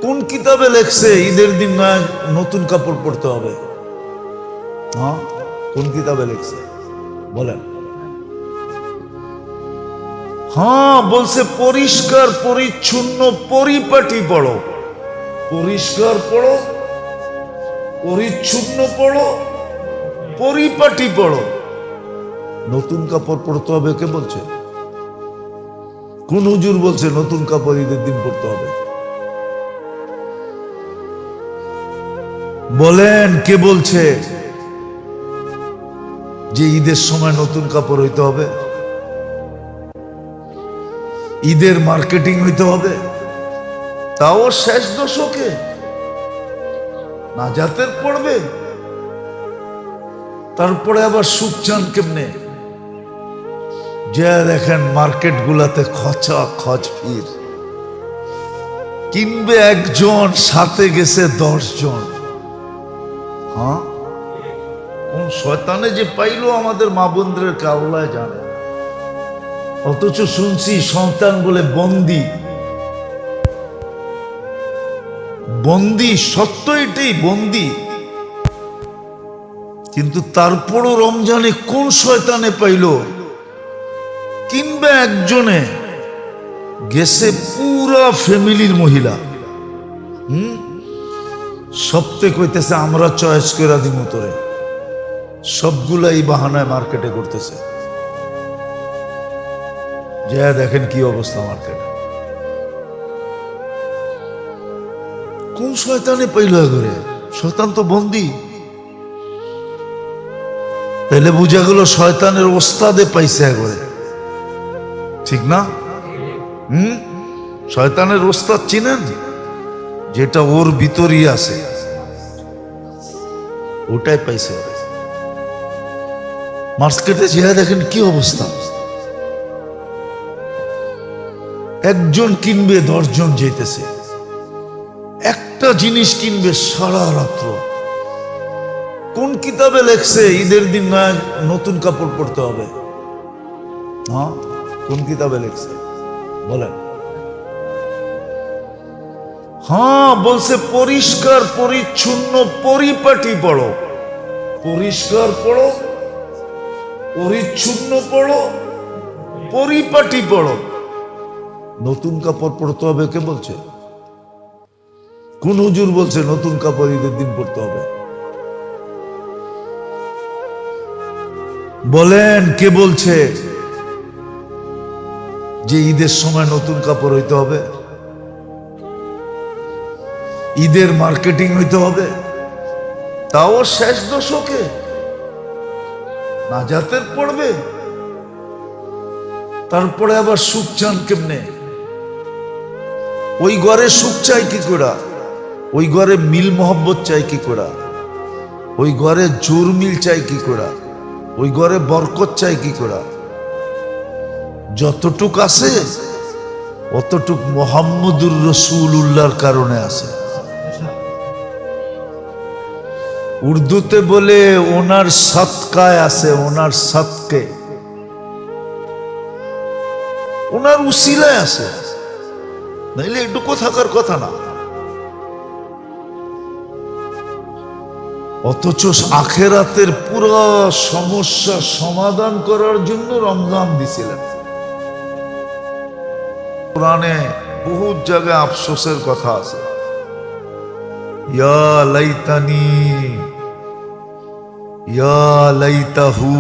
কোন কিতাবে লেখছে ঈদের দিন নয় নতুন কাপড় পরতে হবে? হ্যাঁ, কোন কিতাবে লেখছে বলেন? হ্যাঁ, বলছে পরিষ্কার পরিচ্ছন্ন পরিপাটি পড়ো, পরিষ্কার পড়ো, পরিচ্ছন্ন পড়ো, পরিপাটি পড়ো। নতুন কাপড় পরতে হবে কে বলছে? কোন হুজুর বলছে নতুন কাপড় ঈদের দিন পরতে হবে? বলেন কে বলছে যে ঈদের সময় নতুন কাপড় হইতে হবে, ঈদের মার্কেটিং হইতে হবে, তাও শেষ দশকে নাজাতের পড়বে? তারপরে আবার সুখ চান কেমনে? যে দেখেন মার্কেট গুলাতে খচা খচ ভিড়, কিনবে একজন, সাথে গেছে 10 জন। হ্যাঁ, কোন শয়তানে যে পাইলো আমাদের মা বোনদের আল্লাহ জানে। অথচ শুনছি সন্তান বলে বন্দি, বন্দি, সত্য এটাই বন্দি। কিন্তু তারপরও রমজানে কোন শয়তানে পাইলো, কিনবে একজনে, গেছে পুরা ফ্যামিলির মহিলা। সপ্তাহে কইতেছে আমরা চয়েস করে দিব তোরে, সবগুলাই বাহানায় মার্কেটে করতেছে। যা দেখেন কি অবস্থা মার্কেটে। কোন শয়তানে পাইল করে? শয়তান তো বন্দি। তাহলে বুঝা গেল শয়তানের ওস্তাদে পাইছে করে, ঠিক না? শয়তানের ওস্তাদ চিনেন? যেটা ওর ভিতরই আছে ওটাই পাইছে। মার্কেটে যে দেখেন কি অবস্থা, একজন কিনবে 10 জন যেতেছে, একটা জিনিস কিনবে সারা রাত্র। কোন কিতাবে লেখছে ঈদের দিন নয় নতুন কাপড় পরতে হবে? হ্যাঁ, কোন কিতাবে লেখছে বলেন? হ্যাঁ, বলছে পরিষ্কার পরিচ্ছন্ন পরিপাটি পড়ো, পরিষ্কার পড়ো, পরিচ্ছন্ন পড়ো, পরিপাটি পড়ো। নতুন কাপড় পরতে হবে কে বলছে? কোন হুজুর বলছে নতুন কাপড় ঈদের দিন পরতে হবে? বলেন কে বলছে যে ঈদের সময় নতুন কাপড় হইতে হবে, ঈদের মার্কেটিং হইতে হবে, তাও শেষ দশকে নাজাতের পড়বে? তারপরে আবার সুখ চান কেমনে? ওই ঘরে সুখ চাই কি করে? ওই ঘরে মিল মোহব্বত চাই কি করে? ওই ঘরে জোর মিল চাই কি করে? ওই ঘরে বরকত চাই কি করে? যতটুক আছে অতটুক মুহাম্মদুর রাসূলুল্লাহর কারণে আছে। উর্দুতে বলে ওনার সদকায় আছে, ওনার সদকে, ওনার উসিলায় আছে, নাইলে এটুকু থাকার কথা না। অথচ আখেরাতের পুরো সমস্যা সমাধান করার জন্য রমজান দিছিলেন। কোরআনে বহু জায়গায় আফসোসের কথা আছে, ইয়া লাইতানি, ইয়া লাইতাহু,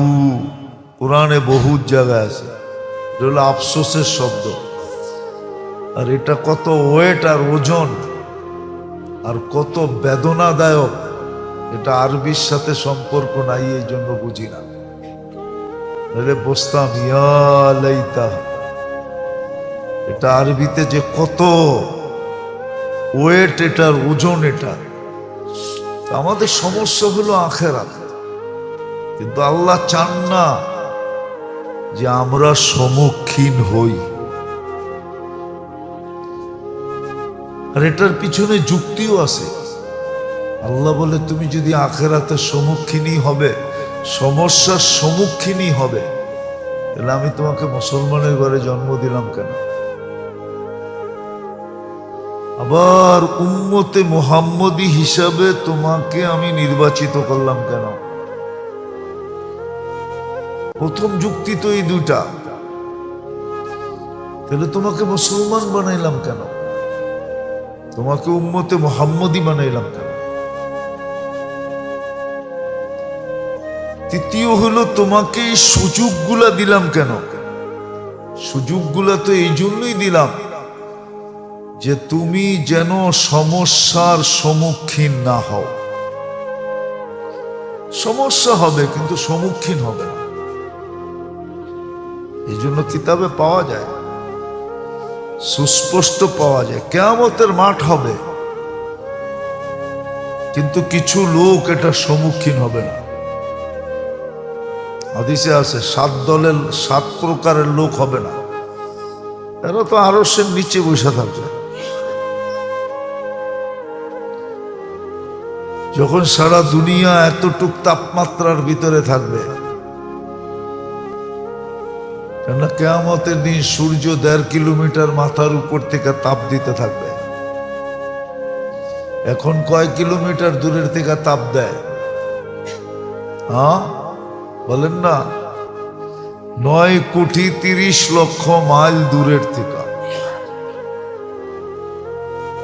কোরআনে বহু জায়গায় আছে। এটা হলো আফসোসের শব্দ। আর এটা কত ওয়েট আর ওজন আর কত বেদনাদায়ক, এটা আরবির সাথে সম্পর্ক নাই, এই জন্য বুঝি না। বসতাম ইয়া লাইতা, এটা আরবিতে যে কত ওয়েট, এটার ওজন, এটা আমাদের সমস্যা হলো আখেরাত। কিন্তু আল্লাহ চান না যে আমরা সম্মুখীন হই। আর এটার পিছনে যুক্তিও আছে। আল্লাহ বলে তুমি যদি আখেরাতের সম্মুখীনই হবে, সমস্যার সম্মুখীনই হবে, তাহলে আমি তোমাকে মুসলমানের ঘরে জন্ম দিলাম কেন? আবার উম্মতে মুহাম্মদী হিসাবে তোমাকে আমি নির্বাচিত করলাম কেন? প্রথম যুক্তি তো এই দুইটা। তাহলে তোমাকে মুসলমান বানাইলাম কেন? তোমাকে উম্মতে মুহাম্মদী বানাইলাম কেন? তৃতীয় হলো তোমাকে এই সুযোগগুলা দিলাম কেন? সুযোগগুলা তো এই জন্যই দিলাম যে তুমি যেন সমস্যার সম্মুখীন না হও। সমস্যা হবে কিন্তু সম্মুখীন হবে না। এই জন্য কিতাবে পাওয়া যায়, সুস্পষ্ট পাওয়া যায়, কিয়ামতের মাঠ হবে কিন্তু কিছু লোক এটা সম্মুখীন হবে না। হাদিসে আছে 7 দলের 7 প্রকারের লোক হবে না। এরা তো আরশের নিচে বসে থাকবে। যখন সারা দুনিয়া এতটুক তাপমাত্রার ভিতরে থাকবে, কেন কিয়ামতের দিন সূর্য 1.5 কিলোমিটার মাথার উপর থেকে তাপ দিতে থাকবে। এখন কয় কিলোমিটার দূরের থেকে তাপ দেয়? হ্যাঁ বলেন না, 9,30,00,000 মাইল দূরের থেকে।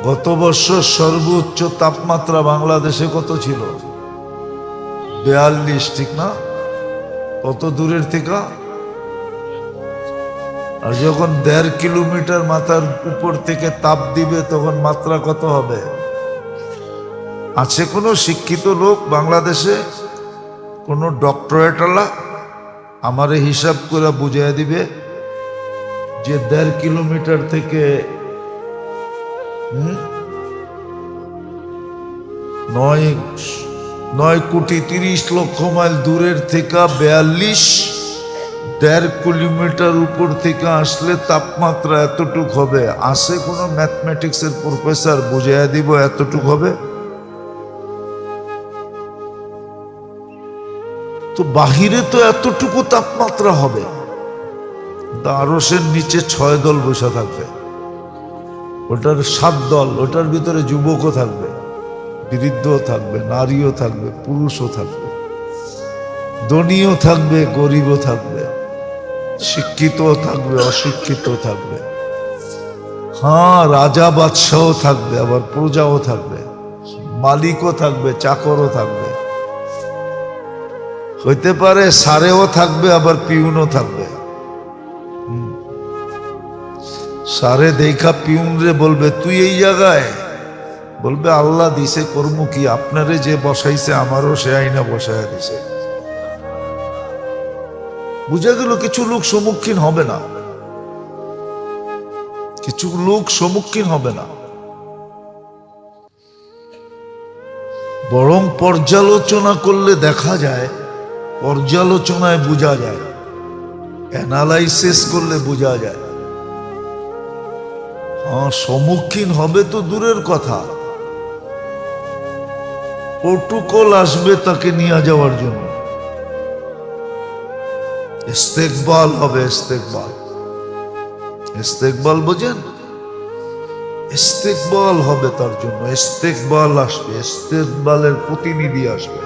গত বছর সর্বোচ্চ তাপমাত্রা বাংলাদেশে কত ছিল? 42, ঠিক না? কত দূরের থেকে? আর যখন 1.5 কিলোমিটার মাথার উপর থেকে তাপ দিবে তখন মাত্রা কত হবে? আছে কোনো শিক্ষিত লোক বাংলাদেশে, কোনো ডক্টরেট আলা আমারে হিসাব করে বুঝিয়ে দিবে যে 1.5 কিলোমিটার থেকে 9,30,00,000 মাইল দূরের থেকে 42 1.5 কিলোমিটার উপর থেকে আসলে তাপমাত্রা এতটুক হবে? আছে কোনো ম্যাথমেটিক্সের প্রফেসর বুঝিয়ে দিব এতটুক হবে? তো বাহিরে তো এতটুকু তাপমাত্রা হবে, আরশের নিচে 6 দল বসে থাকবে, ওটার 7 দল, ওটার ভিতরে যুবকও থাকবে, বৃদ্ধও থাকবে, নারীও থাকবে, পুরুষও থাকবে, ধনীও থাকবে, গরিবও থাকবে, শিক্ষিতও থাকবে, অশিক্ষিতও থাকবে। হ্যাঁ, রাজা বাদশাও থাকবে, আবার প্রজাও থাকবে, মালিকও থাকবে, চাকরও থাকবে, হইতে পারে সারেও থাকবে, আবার পিউনও থাকবে। সারে দেখা পিউন রে বলবে তুই এই জায়গায়, বলবে আল্লাহ দিছে, কর্ম কি, আপনারে যে বসাইছে আমারও সে আইনা বসায় দিছে। বুঝা গেল কিছু লোক সম্মুখীন হবে না, কিছু লোক সম্মুখীন হবে না, বরং পর্যালোচনা করলে দেখা যায়, পর্যালোচনায় বোঝা যায়, অ্যানালাইসিস করলে বোঝা যায়। হ্যাঁ, সম্মুখীন হবে তো দূরের কথা, প্রটোকল আসবে তাকে নিয়ে যাওয়ার জন্য, ইস্তেকবাল হবে, ইস্তেকবাল। ইস্তেকবাল বোঝেন? ইস্তেকবাল হবে তার জন্য, ইস্তেকবাল আসবে, ইস্তেকবালের প্রতিনিধি আসবে,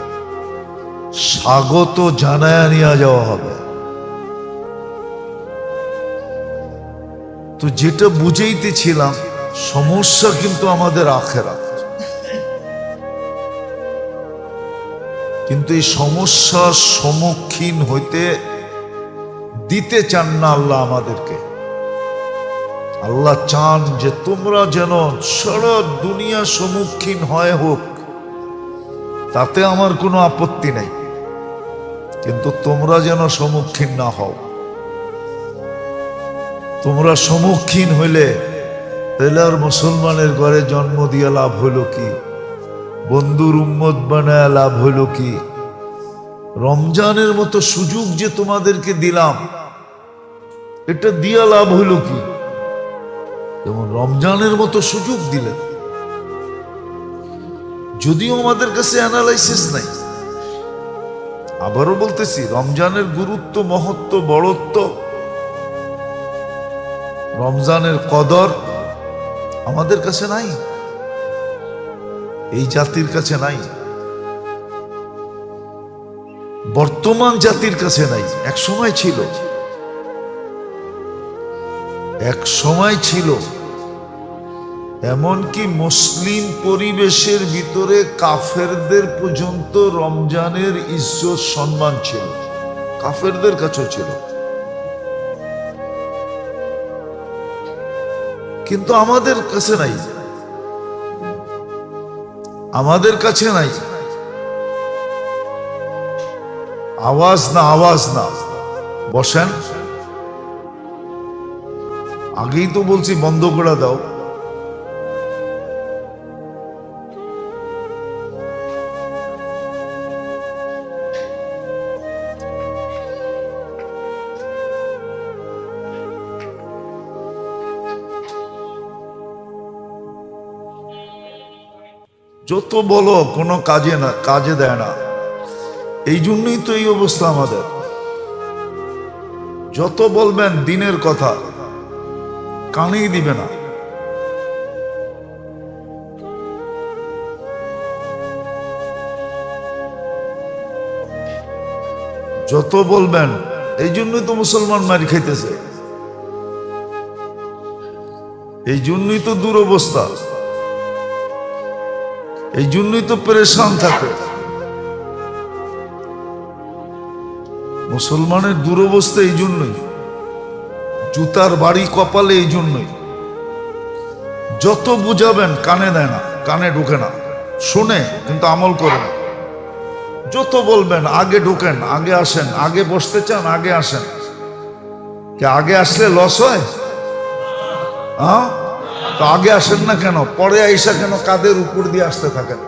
স্বাগত জানায়া নিয়ে যাওয়া হবে। তো যেটা বুঝাইতেছিলাম, সমস্যা কিন্তু আমাদের আখেরাত, কিন্তু এই সমস্যার সম্মুখীন হইতে দিতে চান না আল্লাহ আমাদেরকে। আল্লাহ চান যে তোমরা যেন সারা দুনিয়া সম্মুখীন হয় হোক, তাতে আমার কোনো আপত্তি নাই, কিন্তু তোমরা যেন সম্মুখীন না হও। তোমরা সম্মুখীন হইলে তাহলে আর মুসলমানের ঘরে জন্ম দিয়া লাভ হইল কি? বন্ধুর উম্মত বানায় লাভ হইল কি? রমজানের মতো সুযোগ যে তোমাদেরকে দিলাম, এটা দিয়া লাভ হইল কি? যেমন রমজানের মতো সুযোগ দিলেন, যদিও আমাদের কাছে অ্যানালাইসিস নাই। আবারও বলতেছি, রমজানের গুরুত্ব, মহত্ব, বড়ত্ব, রমজানের কদর আমাদের কাছে নাই, এই জাতির কাছে নাই, বর্তমান জাতির কাছে নাই। এক সময় ছিল, এক সময় ছিল, এমনকি মুসলিম পরিবেশের ভিতরে কাফেরদের পর্যন্ত রমজানের ইজ্জত সম্মান ছিল, কাফেরদের কাছেও ছিল। কিন্তু আমাদের কাছে নাই, আমাদের কাছে নাই। আওয়াজ না, আওয়াজ না, বসেন। আগেই তো বলছি বন্ধ করে দাও। যত বলো কোনো কাজে না, কাজে দেয় না। এই জন্যই তো এই অবস্থা আমাদের। যত বলবেন দিনের কথা, কানেই দিবে না। যত বলবেন, এই জন্যই তো মুসলমান মারি খাইতেছে, এই জন্যই তো দুরবস্থা, এই জন্যই তো পেরেশান থাকে। মুসলমানের দুরবস্থা এই জন্যই, জুতার বাড়ি কপালে এই জন্যই। যত বুঝাবেন কানে দেয় না, কানে ঢোকে না, শুনে কিন্তু আমল করে না। যত বলবেন আগে ঢোকেন, আগে আসেন, আগে বসতে চান আগে আসেন, কি আগে আসলে লস হয়? হ্যাঁ, তো আগে আসেন না কেন? পরে আইসা কেন কাদের উপর দিয়ে আসতে থাকেন?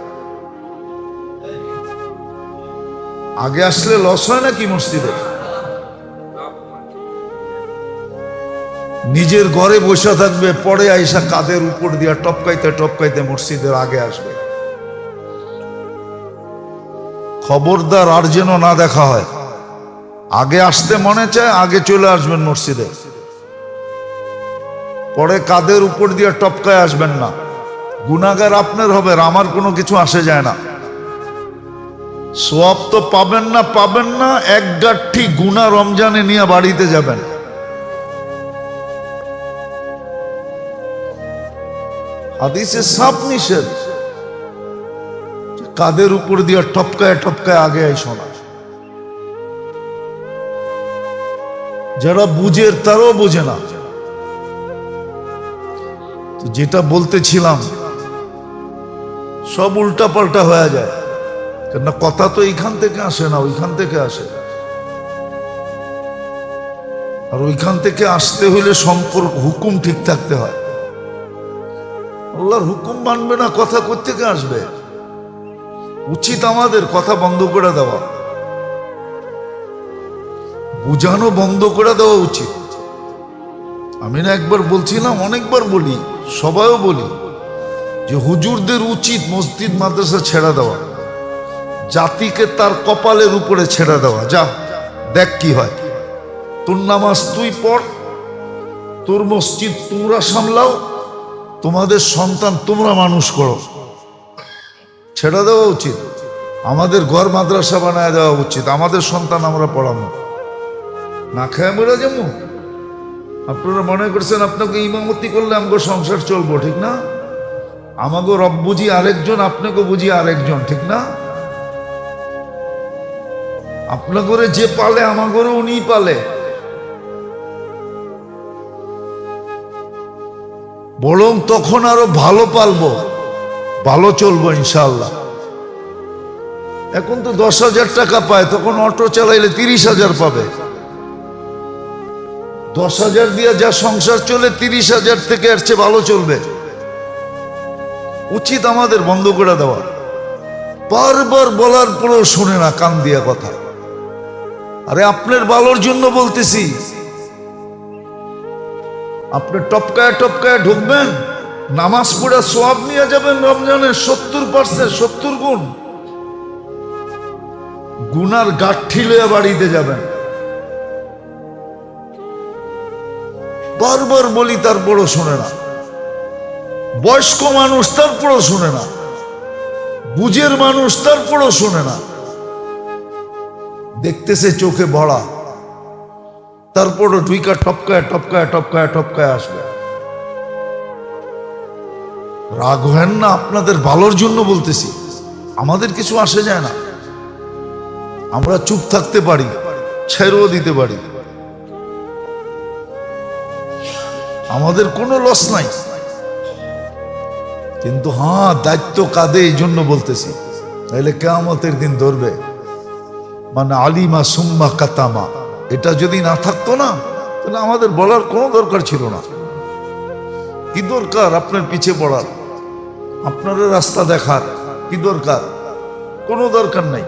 আগে আসলে লস হয় নাকি মসজিদে? নিজের ঘরে বসে থাকবে, পরে আইসা কাদের উপর দিয়া টপকাইতে টপকাইতে মসজিদের আগে আসবে। খবরদার আর যেন না দেখা হয়। আগে আসতে মনে চায়, আগে চলে আসবেন মসজিদে, পরে কাদের উপর দিয়ে টপকায় আসবেন না। গুনাহগার আপনার হবে, আমার কোনো কিছু আসে যায় না। সওয়াব তো পাবেন না, পাবেন না, এক গাঁঠি গুনাহ রমজানে নিয়ে বাড়িতে যাবেন। হাদিসে সাফ নিষেধ, কাদের উপর দিয়ে টপকায় টপকায় আগে আইসো না। যারা বুঝের তারাও বোঝে না। তো যেটা বলতেছিলাম সব উল্টা পাল্টা হয়ে যায়, কেননা কথা তো এইখান থেকে আসে না, ওইখান থেকে আসে। আর ওইখান থেকে আসতে হইলে সম্পর্ক, হুকুম ঠিক থাকতে হয়। আল্লাহর হুকুম মানবে না, কথা কোত্থেকে আসবে? উচিত আমাদের কথা বন্ধ করে দেওয়া, বুঝানো বন্ধ করে দেওয়া উচিত। আমি না একবার বলছিলাম, অনেকবার বলি, সবাইও বলি যে হুজুরদের উচিত মসজিদ মাদ্রাসা ছেড়ে দেওয়া, জাতিকে তার কপালের উপরে ছেড়ে দেওয়া। যা দেখ কি হয়, তোর নামাজ তুই পড়, তোর মসজিদ তোমরা সামলাও, তোমাদের সন্তান তোমরা মানুষ করো। ছেড়ে দেওয়া উচিত। আমাদের ঘর মাদ্রাসা বানায় দেওয়া উচিত, আমাদের সন্তান আমরা পড়াবো। না খেয়ে মরে যাবো? আপনারা মনে করছেন আপনাকে ইমামতি করলে আমাকে সংসার চলবো, ঠিক না? আমাকে রব বুঝি আরেকজন, আপনাকে বুঝি আরেকজন, ঠিক না? আপনাকে যে পালে আমাকে উনিই পালে। বরং তখন আরো ভালো পালবো, ভালো চলবো ইনশাআল্লাহ। এখন তো 10,000 টাকা পায়, তখন অটো চালাইলে 30,000 পাবে। 10,000 দিয়ে যা সংসার চলে, 30,000 থেকে এর চেয়ে ভালো চলবে। উচিত আমাদের বন্ধ করে দেওয়া। বারবার বলার পরেও শুনে না, কান দিয়া কথা। আরে আপনার ভালোর জন্য বলতেছি। আপনি টপকায় টপকায় ঢুকবেন, নামাজ পড়ে সওয়াব নিয়ে যাবেন রমজানের 70%, 70 গুণ। গুনার গাঠি লইয়া বাড়িতে যাবেন। বারবার বলি, তারপরও শোনে না। বয়স্ক মানুষ তারপরও শোনে না, বুঝের মানুষ তারপরও শোনে না, দেখতেছে চোখে ভরা, তারপরও ঢুইকা টপকায় টপকায় টপকায় টপকায় আসবে। রাগ হেন না, আপনাদের ভালোর জন্য বলতেছি, আমাদের কিছু আসে যায় না, আমরা চুপ থাকতে পারি, ছেড়েও দিতে পারি, আমাদের কোনো লস নাই। কিন্তু হ্যাঁ, দায়িত্ব কাঁধে, এই জন্য বলতেছি, তাহলে কিয়ামতের দিন ধরবে মানে আলিমা সুম্মা কাতামা। এটা যদি না থাকতো না, তাহলে আমাদের বলার কোনো দরকার ছিল না। কি দরকার আপনার পিছে পড়ার, আপনার রাস্তা দেখার কি দরকার? কোনো দরকার নাই।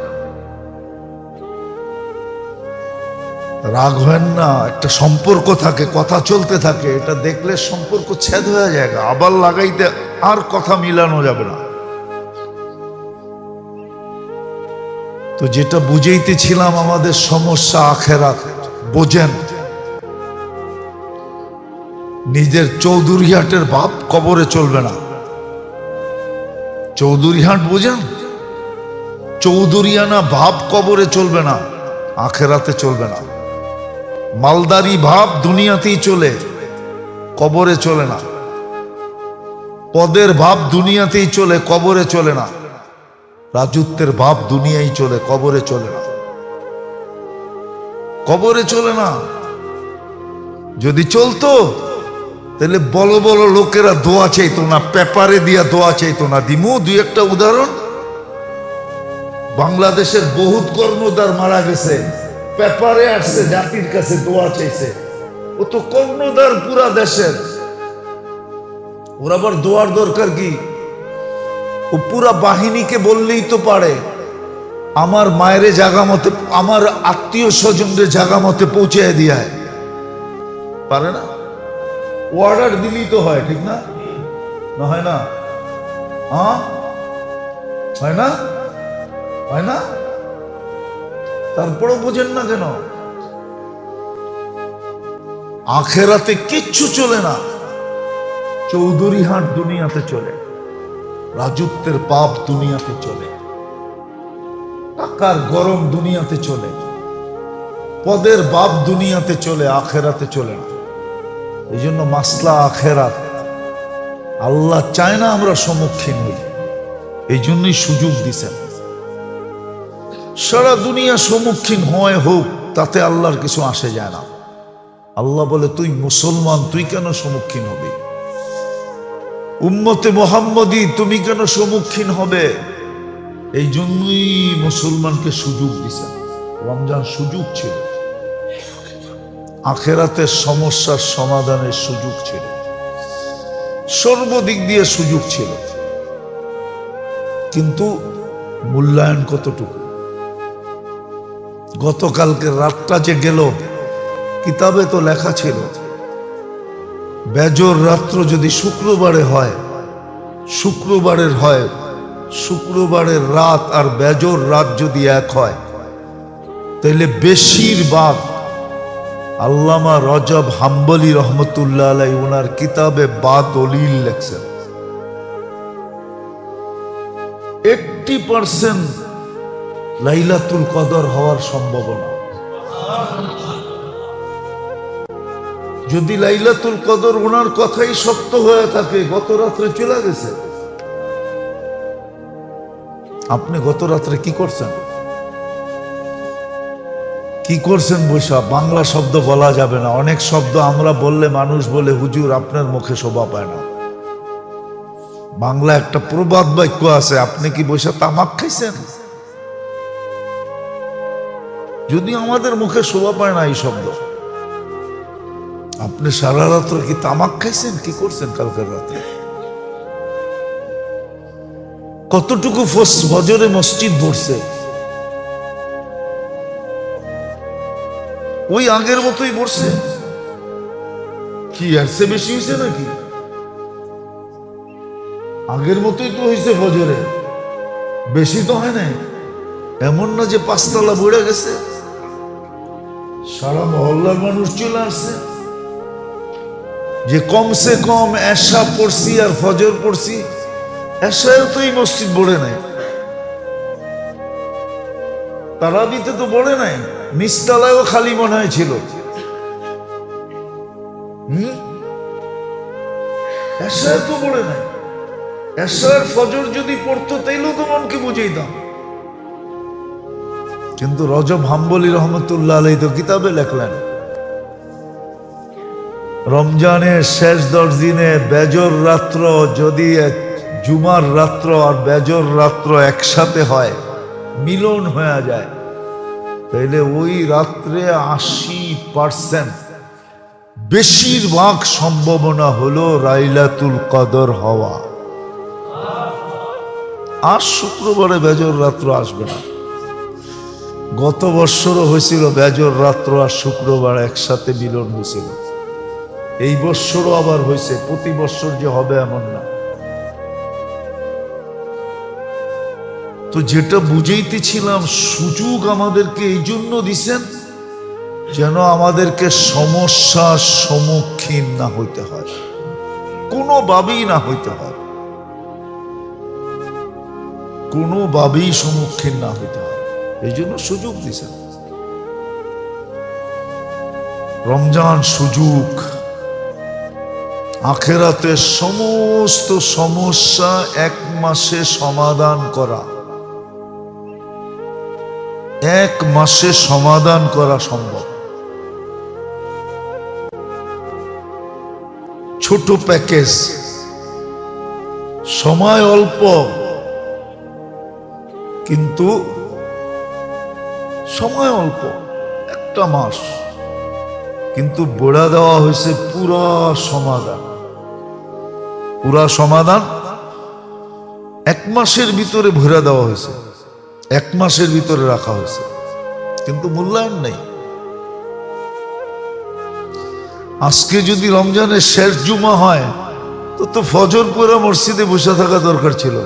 রাগ হয় না, একটা সম্পর্ক থাকে, কথা চলতে থাকে, এটা দেখলে সম্পর্ক ছেদ হয়ে যায়, আবার লাগাইতে আর কথা মিলানো যাবে না। তো যেটা বুঝাইতেছিলাম, আমাদের সমস্যা আখেরাত। বোঝেন, নিজের চৌধুরীহাটের ভাব কবরে চলবে না। চৌধুরীহাট বোঝেন? চৌধুরিয়ানা ভাব কবরে চলবে না, আখেরাতে চলবে না। মালদারি ভাব দুনিয়াতেই চলে, কবরে চলে না। পদের ভাব দুনিয়াতেই চলে, কবরে চলে না। রাজত্বের ভাব দুনিয়ায় চলে, কবরে চলে না। কবরে চলে না। যদি চলতো তাহলে বড় বড় লোকেরা দোয়া চাইতো না, পেপারে দিয়া দোয়া চাইতো না। দিমু দুই একটা উদাহরণ। বাংলাদেশের বহুত কর্ণধার মারা গেছে, পেপারে আসছে, জাতির কাছে দোয়া চাইছে। ও তো কর্ণধার পুরা দেশের, ওর আবার দোয়ার দরকার কি? ও পুরা বাহিনীকে বললেই তো পারে, আমার মায়ের জাগা মতে, আমার আত্মীয় স্বজনদের জাগা মতে পৌঁছে দিয়ে পারে না? অর্ডার দিলেই তো হয়, ঠিক না? না হয় না? হ্যাঁ হয় না? হয় না? তারপরও বোঝেন না কেন? আখেরাতে কিচ্ছু চলে না, চৌধুরীহাট দুনিয়াতে চলে, রাজত্বের পাপ দুনিয়াতে চলে, টাকার গরম দুনিয়াতে চলে, পদের বাপ দুনিয়াতে চলে, আখেরাতে চলে না। এই জন্য মাসলা আখেরাত। আল্লাহ চায় না আমরা সম্মুখীন হই, এই জন্যই সুযোগ দিছেন। সারা দুনিয়া সম্মুখীন হয় হোক, তাতে আল্লাহর কিছু আসে যায় না। আল্লাহ বলে, তুই মুসলমান, তুই কেন সম্মুখীন হবি? উম্মতে মুহাম্মদী, তুমি কেন সম্মুখীন হবে? এই জন্যই মুসলমানকে সুযোগ দিছেন। রমজান সুযোগ ছিল, আখেরাতের সমস্যার সমাধানের সুযোগ ছিল, সর্বদিক দিয়ে সুযোগ ছিল। কিন্তু মূল্যায়ন কতটুকু? গতকালকে রাতটা যে গেল, কিতাবে তো লেখা ছিল, বেজর রাত্র যদি শুক্রবারে হয়, শুক্রবারের রাত আর বেজর রাত যদি এক হয়, তাহলে বেশিরভাগ আল্লামা রজব হাম্বলি রহমতুল্লাহ আলাই ওনার কিতাবে বা দলিল লেখছেন, 80% লাইলাতুল কদর হওয়ার সম্ভাবনা। যদি লাইলাতুল কদর ওনার কথাই সত্য হয়ে থাকে, গত রাত্রে চলে গেছে। আপনি গত রাত্রে কি করছেন? কি করছেন? বৈশা বাংলা শব্দ বলা যাবে না, অনেক শব্দ আমরা বললে মানুষ বলে, হুজুর আপনার মুখে শোভা পায় না। বাংলা একটা প্রবাদ বাক্য আছে, আপনি কি বৈশা তামাক খাইছেন? যদি আমাদের মুখে শোভা পায় না এই শব্দ, আপনি সারা রাত্র কি তামাক খাইছেন? কি করছেন কালকের রাতে? কতটুকু ফজরে মসজিদ ভরছে? ওই আগের মতোই ভরছে? কি আর সে বেশি হয়েছে নাকি? আগের মতোই তো হয়েছে ফজরে, বেশি তো হয় না। এমন না যে 5 তলা বেড়ে গেছে, সারা মহল্লার মানুষ চলে আসছে। যে কমসে কম এশা পড়ছি আর ফজর পড়ছি, এশায়ও তো এই মসজিদ পড়ে নাই, তারাবিতে তো পড়ে নাই, নিচতলায়ও খালি মনে হয় ছিল। এশায় তো পড়ে নাই। এশার ফজর যদি পড়তো তাইলেও তো মনকে বুঝাইতাম। কিন্তু রজব হাম্বলি রহমতুল্লাহ আলাইহি তো কিতাবে লেখলেন, রমজানের শেষ 10 দিনে বেজর রাত্র যদি জুমার রাত্র আর বেজর রাত্র একসাথে হয়, মিলন হয়ে যায়, তাইলে ওই রাত্রে 80% বেশিরভাগ সম্ভাবনা হলো লাইলাতুল কদর হওয়া। আর শুক্রবারে বেজর রাত্র আসবে না। গত বৎসরও হয়েছিল বেজর রাত্র আর শুক্রবার একসাথে মিলন হয়েছিল। এই বৎসরও আবার হয়েছে, প্রতি বৎসর যে হবে এমন না। তো যেটা বুঝাইতেছিলাম, সুযোগ আমাদেরকে এই জন্য দিছেন যেন আমাদেরকে সমস্যার সম্মুখীন না হইতে হয়, কোনোভাবেই না হইতে হয়, কোনোভাবেই সম্মুখীন না হইতে হয়, এই জন্য সুযোগ দিছেন। রমজান সুযোগ আখিরাতের সমস্ত সমস্যা 1 মাসে সমাধান করা, 1 মাসে সমাধান করা সম্ভব। ছোট প্যাকেজ, সময় অল্প, কিন্তু সময় অল্প, 1 মাস, কিন্তু বড়া দেওয়া হয়েছে পুরা সমাধান। পুরা সমাধান 1 মাসের ভিতরে ভরে দেওয়া হয়েছে, 1 মাসের ভিতরে রাখা হয়েছে, কিন্তু মূল্যায়ন নেই। আজকে যদি রমজানের শেষ জুমা হয়, তো ফজর পড়া মসজিদে বসে থাকা দরকার ছিল,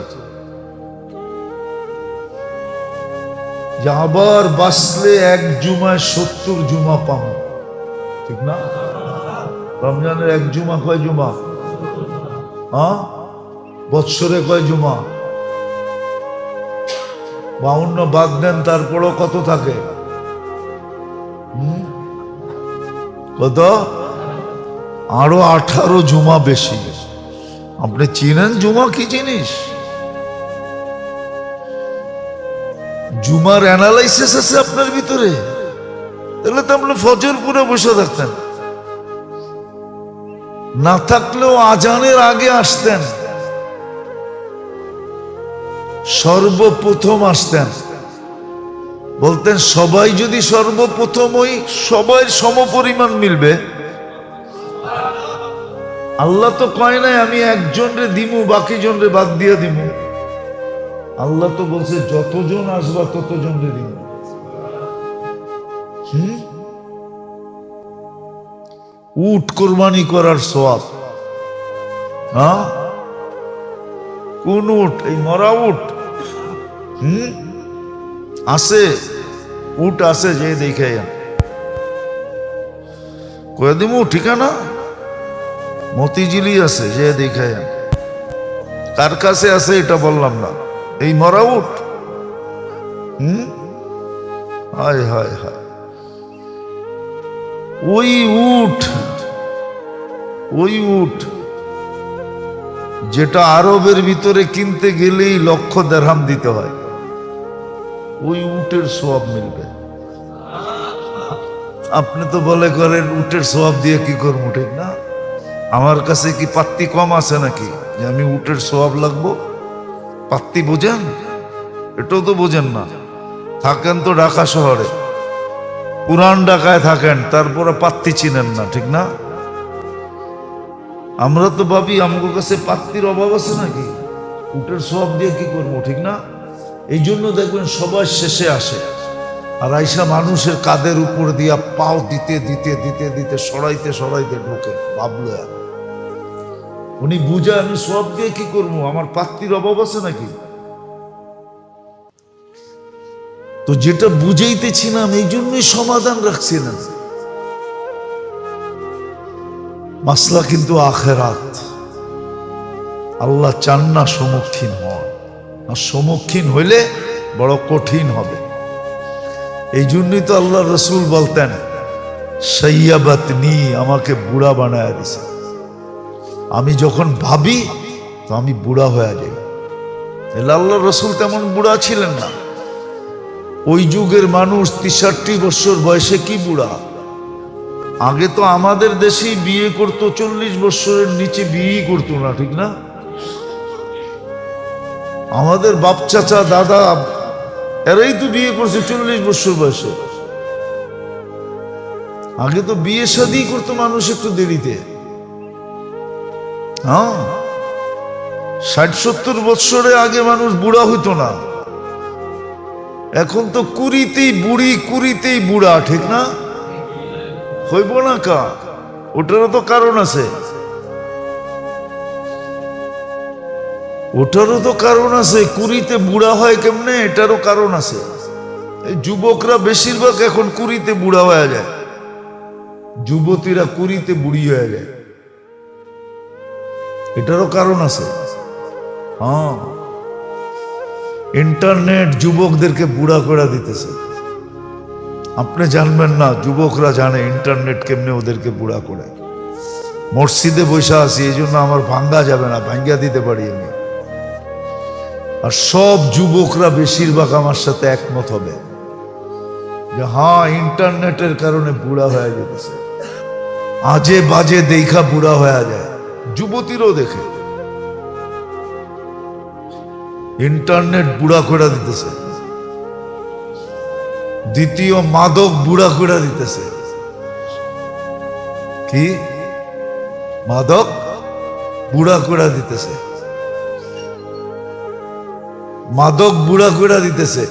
যে আবার বাঁচলে 1 জুমায় 70 জুমা পাবো, ঠিক না? রমজানের 1 জুমা কয় জুমা? বৎসরে কয় জুমা? 52 বাদ দেন, তারপরও কত থাকে? কত? আরো 18 জুমা বেশি। আপনি চিনেন জুমা কি জিনিস? জুমার অ্যানালাইসিস আছে আপনার ভিতরে? তাহলে তো আপনি ফজর পুরো বসে থাকতেন, না থাকলেও আজানের আগে আসতেন, সর্বপ্রথম আসতেন, বলতেন সবাই যদি সর্বপ্রথম ওই সবাই সমপরিমাণ মিলবে। আল্লাহ তো কয় নাই আমি একজনরে দিমু বাকি জনরে বাদ দিয়ে দিমু। আল্লাহ তো বলছে যতজন আসবা ততজনরে দিমু। উট কোরবানি করার সওয়াব, কোন উট? এই মরা উট আছে, উট আছে, যে দেখে কয়ে দিমু ঠিকানা মতিঝিলি আছে, যে দেখে কার কাছে আছে এটা বললাম না। এই মরা উট, হায় হায় হায়, ওই উট, ওই উট যেটা আরবের ভিতরে কিনতে গেলেই 1,00,000 দিরহাম দিতে হয়, ওই উটের সওয়াব মিলবে। আপনি তো বলে করেন উটের সওয়াব দিয়ে কি করবো, ঠিক না? আমার কাছে কি পাত্তি কম আছে নাকি যে আমি উটের সওয়াব লাগবো? পাত্তি বোঝেন? এটাও তো বোঝেন না। থাকেন তো ঢাকা শহরে, পুরান ঢাকায় থাকেন, তারপরে পাত্তি চিনেন না, ঠিক না? আমরা তো ভাবি আমার কাছে পাত্তির অভাব আছে নাকি, উটের সওয়াব দিয়ে কি করবো, ঠিক না? এই জন্য দেখবেন সবাই শেষে আসে, আর আইসা মানুষের কাদের উপর দিয়া পাও দিতে দিতে দিতে দিতে সরাইতে সরাইতে ঢোকে। ভাবলো উনি বুঝে আমি সওয়াব দিয়ে কি করবো, আমার পাত্তির অভাব আছে নাকি? তো যেটা বুঝাইতেছিলাম এই জন্যই সমাধান রাখছিলেন। মাসলা কিন্তু আখেরাত। আল্লাহ চান না সম্মুখীন হওয়া, আর সম্মুখীন হইলে বড় কঠিন হবে। এই জন্যই তো আল্লাহ রসুল বলতেন সাইয়াবাতনি, আমাকে বুড়া বানায় দিছে। আমি যখন ভাবি তো আমি বুড়া হয়ে যাই। আল্লাহ রসুল তেমন বুড়া ছিলেন না। ওই যুগের মানুষ 63 বছর বয়সে কি বুড়া। আগে তো আমাদের দেশেই বিয়ে করতো 40 বছরের নিচে বিয়েই করতো না, ঠিক না? আমাদের বাপ চাচা দাদা এরাই তো বিয়ে করছে 40 বছর বয়সে। আগে তো বিয়ে শাদী করতো মানুষ একটু দেরিতে। হ্যাঁ, 60-70 বছরে আগে মানুষ বুড়া হইতো না। এখন তো কুড়িতেই বুড়ি, কুড়িতেই বুড়া, ঠিক না? হইব না কা? ওটারও তো কারণ আছে, ওটারও তো কারণ আছে। কুড়িতে বুড়া হয় কেমনে, এটারও কারণ আছে। এই যুবকরা বেশিরভাগ এখন কুড়িতে বুড়া হয়ে যায়, যুবতীরা কুড়িতে বুড়ি হয়ে যায়। এটারও কারণ আছে। হ্যাঁ, ইন্টারনেট যুবকদেরকে বুড়া করে দিতেছে। আপনি জানবেন না, যুবকরা জানে ইন্টারনেট কেমনে ওদেরকে বুড়া করে। মসজিদে বসে আছি, এই জন্য আমার ভাঙ্গা যাবে না, ভাঙ্গা দিতে পারি আমি। আর সব যুবকরা বেশিরভাগ আমার সাথে একমত হবে যে হ্যাঁ, ইন্টারনেটের কারণে বুড়া হয়ে যেতেছে। আজে বাজে দেখা বুড়া হয়ে যায়, যুবতীরও দেখে। ইন্টারনেট বুড়া করে দিতেছে। দ্বিতীয়, মাদক বুড়া করে দিতেছে। কি? মাদক বুড়া করে দিতেছে, মাদক বুড়া করে দিতেছে।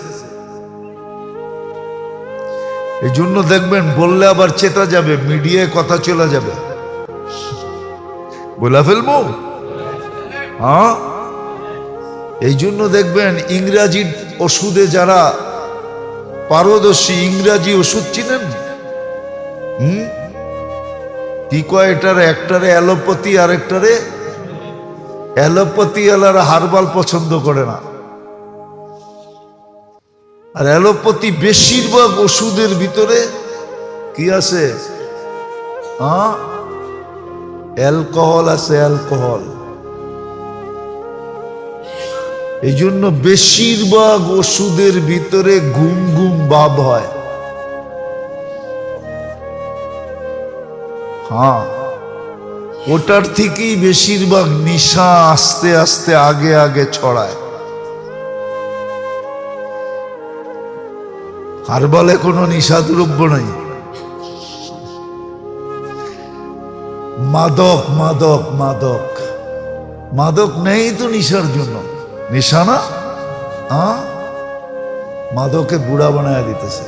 এই জন্য দেখবেন বললে আবার চেতা যাবে, মিডিয়ায় কথা চলে যাবে, বলা ফেলবো। হ্যাঁ, এই জন্য দেখবেন ইংরাজি ওষুধে যারা পারদর্শী, ইংরাজি ওষুধ চিনেন? কি কয় এটার? একটারে অ্যালোপ্যাথি, আর একটারে অ্যালোপ্যাথি আলারা হার্বাল পছন্দ করে না। আর অ্যালোপ্যাথি বেশিরভাগ ওষুধের ভিতরে কি আছে? অ্যালকোহল আছে, অ্যালকোহল। এই জন্য বেশিরভাগ ওষুধের ভিতরে ঘুম ঘুম ভাব হয়। হ্যাঁ, ওটার থেকেই বেশিরভাগ নেশা আস্তে আস্তে আগে আগে ছড়ায়। হার্বালে কোনো নেশা দ্রব্য নাই। মাদক, মাদক, মাদক, মাদক নেই তো নেশার জন্য। নেশা না, মাদকে বুড়া বানায় দিতেছে।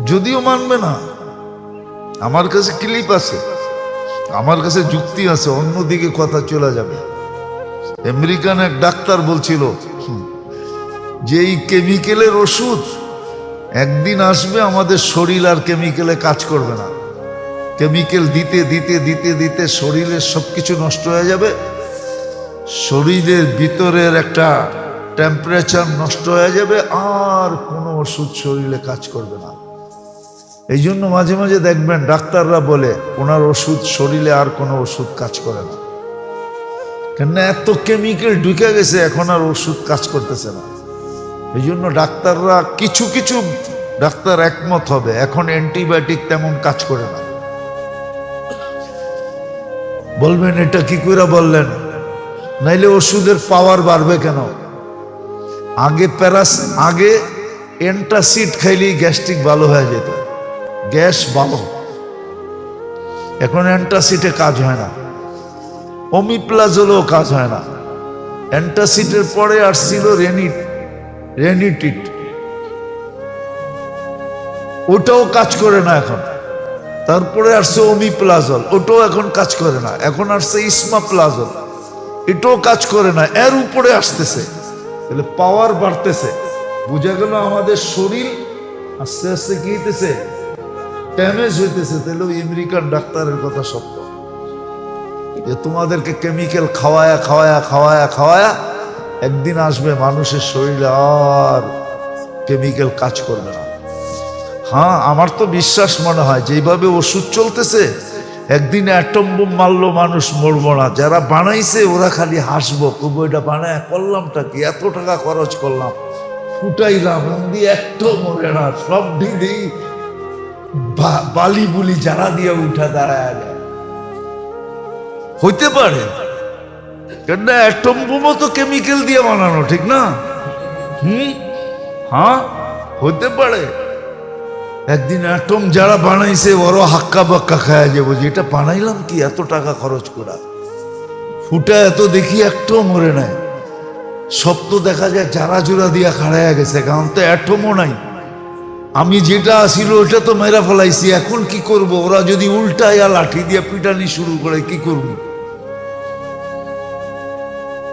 যদিও মানবে না। আমার কাছে ক্লিপ আছে, আমার কাছে যুক্তি আছে, অন্যদিকে কথা চলে যাবে। আমেরিকান এক ডাক্তার বলছিল যে এই কেমিক্যালের ওষুধ একদিন আসবে, আমাদের শরীর আর কেমিক্যালে কাজ করবে না। কেমিক্যাল দিতে দিতে দিতে দিতে শরীরের সবকিছু নষ্ট হয়ে যাবে, শরীরের ভিতরের একটা টেম্পারেচার নষ্ট হয়ে যাবে, আর কোনো ওষুধ শরীরে কাজ করবে না। এই জন্য মাঝে মাঝে দেখবেন ডাক্তাররা বলে ওনার ওষুধ শরীরে আর কোনো ওষুধ কাজ করে না, কেন? এত কেমিক্যাল ঢুকে গেছে, এখন আর ওষুধ কাজ করতেছে না। এই জন্য ডাক্তাররা, কিছু কিছু ডাক্তার একমত হবে এখন অ্যান্টিবায়োটিক তেমন কাজ করে না। বলবেন এটা কি করে বললেন? নাইলে ওষুধের পাওয়ার বাড়বে কেন? আগে অ্যান্টাসিড খাইলেই গ্যাস্ট্রিক ভালো হয়ে যেত, গ্যাস ভালো। এখন অ্যান্টাসিডে কাজ হয় না, ওমিপ্লাজলেও কাজ হয় না। অ্যান্টাসিডের পরে আসছিল রেনিটিট, ওটাও কাজ করে না এখন। তারপরে আসছে ওমিপ্লাজল, ওটাও এখন কাজ করে না। এখন আসছে ইসমাপ্লাজল, এটাও কাজ করে না। এর উপরে আসতেছে, তাহলে পাওয়ার বাড়তেছে। বুঝা গেল আমাদের শরীর আস্তে আস্তে কি হইতেছে? ড্যামেজ হইতেছে, তাহলে ওই আমেরিকান ডাক্তারের কথা সত্য যে তোমাদেরকে কেমিক্যাল খাওয়ায়া খাওয়ায়া খাওয়ায়া খাওয়ায়া একদিন আসবে মানুষের শরীরে আর কেমিক্যাল কাজ করবে না। হ্যাঁ, আমার তো বিশ্বাস মনে হয় যেভাবে ওষুধ চলতেছে একদিন অ্যাটম বোম মারলো মানুষ মরবো না। যারা বানাইছে ওরা খালি হাসবো, কবু এটা বানায় করলামটা কি, এত টাকা খরচ করলাম, ফুটাইলাম, দিয়ে একটাও মরে না, সব ঢিলি বালি বুলি যারা দিয়ে উঠা দাঁড়ায় যায়। হইতে পারে, কেন অ্যাটম বোমও তো কেমিক্যাল দিয়ে বানানো, ঠিক না? হ্যাঁ, হইতে পারে একদিন অ্যাটম যারা বানাইছে ওরও হাক্কা বাক্কা খায়া যাবো যে এটা বানাইলাম কি এত টাকা খরচ করা, ফুটা এত দেখি একটাও মরে নাই। সব তো দেখা যায় যারা জোড়া দিয়া খাড়াইয়া গেছে, কারণ তো অ্যাটমও নাই। আমি যেটা আসিল ওটা তো মেরা ফেলাইছি, এখন কি করব? ওরা যদি উল্টাইয়া লাঠি দিয়া পিটানি শুরু করে কি করব?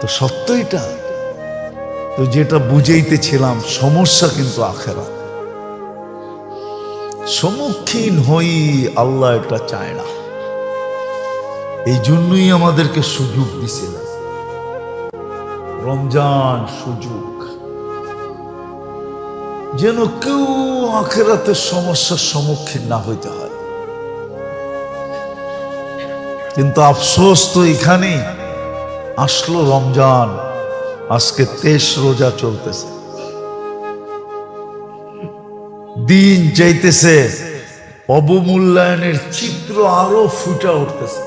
তো সত্য এটা তো, যেটা বুঝাইতেছিলাম সমস্যা কিন্তু আখেরাত সম্মুখীন হই, আল্লাহ এটা চায় না। এই জন্যই আমাদেরকে সুযোগ দিছিলেন রমজান, সুযোগ যেন কেউ আখেরাতের সমস্যার সম্মুখীন না হইতে হয়। কিন্তু আফসোস তো এখানেই আসলো রমজান, আজকে 23 রোজা চলতেছে, দিন যাইতেছে, অবমূল্যায়নের চিত্র আরো ফুটে উঠতেছে।